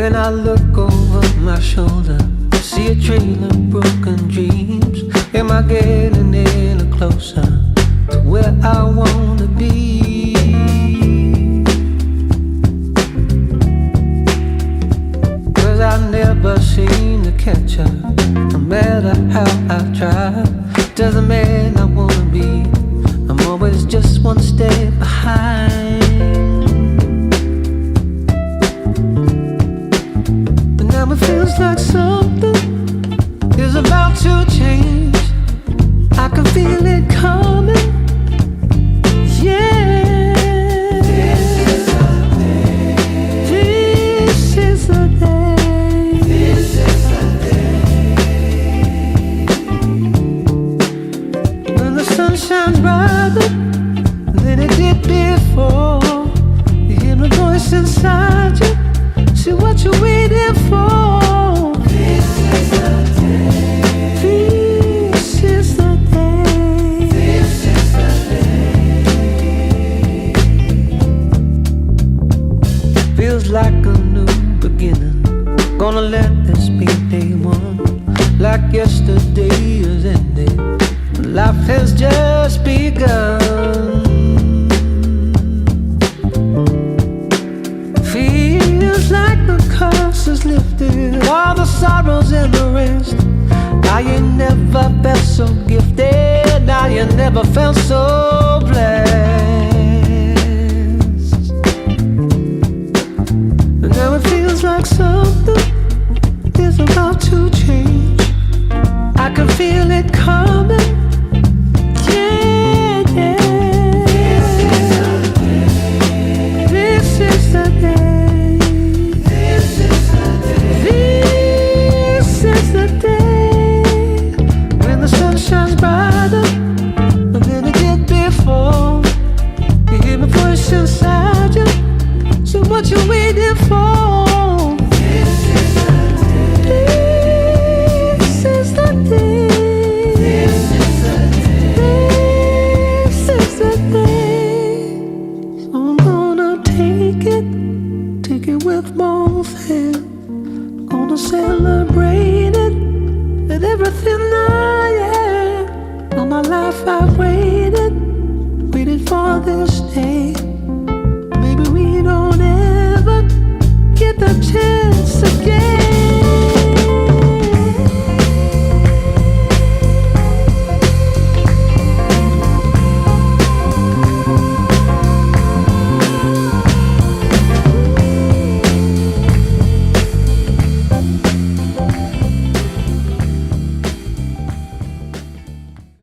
When I look over my shoulder, see a trail of broken dreams. Am I getting any closer to where I wanna be? Cause I never seem to catch up, no matter how I try. Doesn't mean I wanna be, I'm always just one step behind. But now it feels like something is about to change. I can feel it coming, yeah. This is the day. This is the day. This is the day. When the sun shines brighter than it did before, you hear my voice inside you. See what you're waiting for. This is the day. This is the day. This is the day. Feels like a new beginning. Gonna let this be day one. Like yesterday is ending, life has just begun. Feels like the curse is lifted, all the sorrows and the rest. Now you never felt so gifted, now you never felt so blessed. And now it feels like something is about to change. I can feel it coming, yeah, yeah. This is the day. This is the day. This is the day. When the sun shines brighter than it did before, you hear my voice inside you. So what you waiting for? This is the day. This is the day. This is the day. This is the day. So I'm gonna take it with both hands. Gonna celebrate it and everything I am. All my life I've waited for this day. Maybe we don't ever get the chance.